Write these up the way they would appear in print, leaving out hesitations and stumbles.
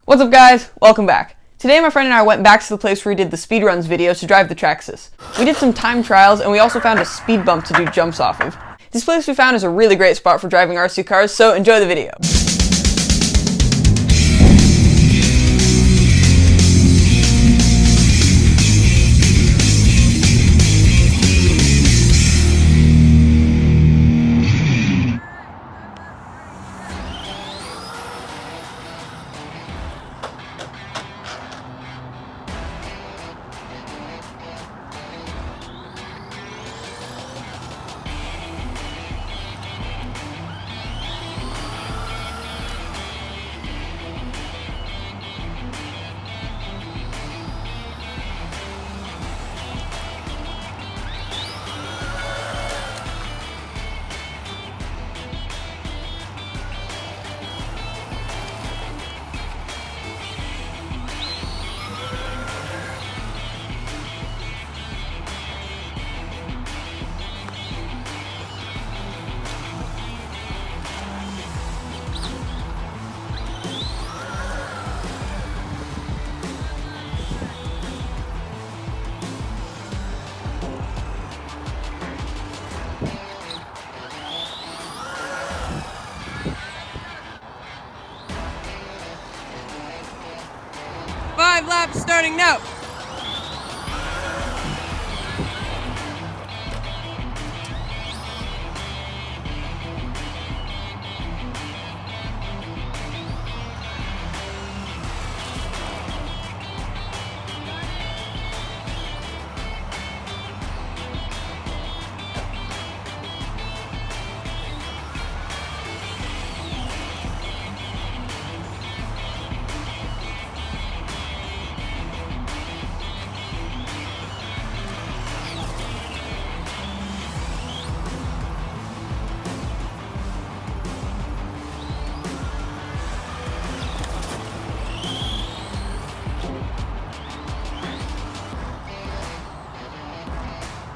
What's up guys? Welcome back. Today my friend and I went back to the place where we did the speedruns videos to drive the Traxxas. We did some time trials and we also found a speed bump to do jumps off of. This place we found is a really great spot for driving RC cars, so enjoy the video. Five laps starting now.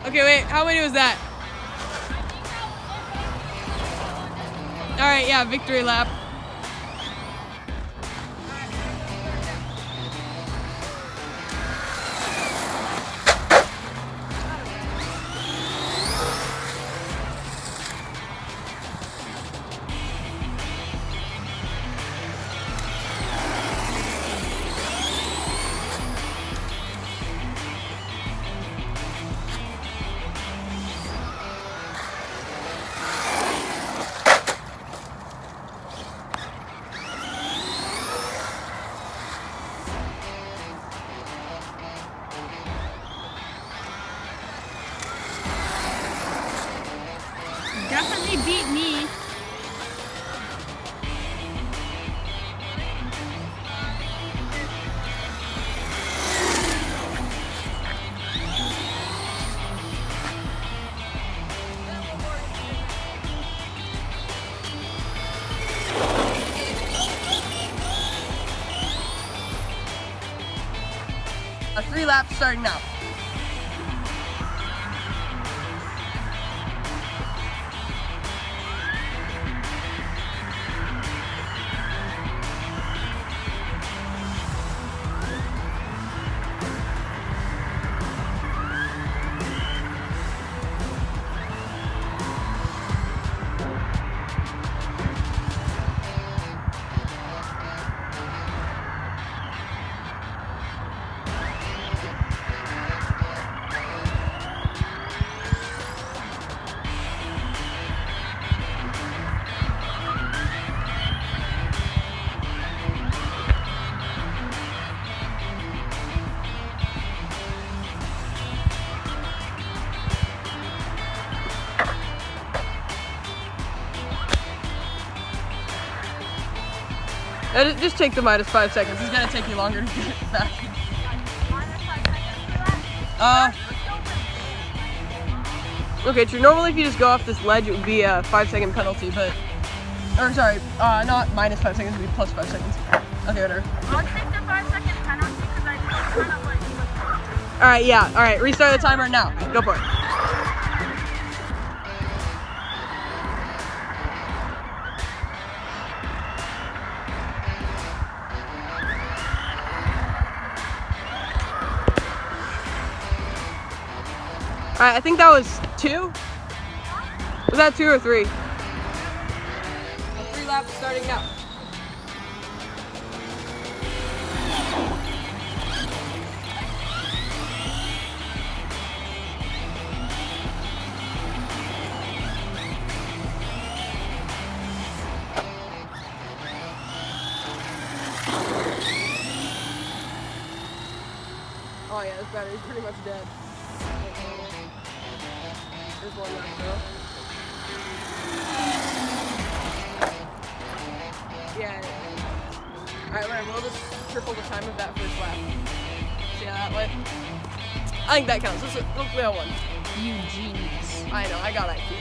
Okay, wait, how many was that? All right, yeah, victory lap. Definitely beat me. Three laps starting now. Just take the minus 5 seconds. It's gonna take you longer to get it back. Okay, true. Normally if you just go off this ledge, it would be a 5-second penalty, but, or sorry, not minus 5 seconds, it would be plus 5 seconds. Okay, whatever. I'll take the 5-second penalty because I kind of like you. Alright, yeah, alright, restart the timer now. Go for it. Alright, I think that was 2. Was that 2 or 3? 3 laps starting now. Oh yeah, this battery's pretty much dead. There's one left though. Yeah. Alright, whatever. We'll just triple the time of that first lap. See how that went? I think that counts. Hopefully I won. You genius. I know, I got IQ.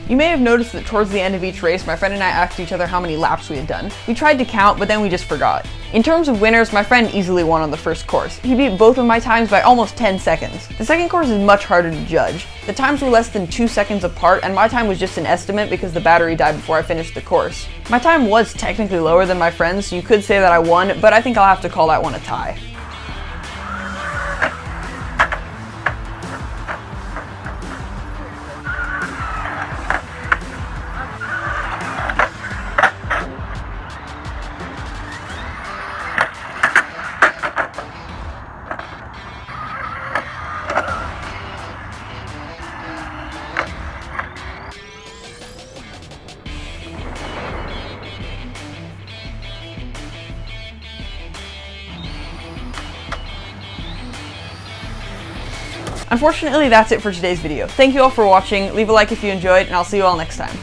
You may have noticed that towards the end of each race, my friend and I asked each other how many laps we had done. We tried to count, but then we just forgot. In terms of winners, my friend easily won on the first course. He beat both of my times by almost 10 seconds. The second course is much harder to judge. The times were less than 2 seconds apart, and my time was just an estimate because the battery died before I finished the course. My time was technically lower than my friend's, so you could say that I won, but I think I'll have to call that one a tie. Unfortunately, that's it for today's video. Thank you all for watching, leave a like if you enjoyed, and I'll see you all next time.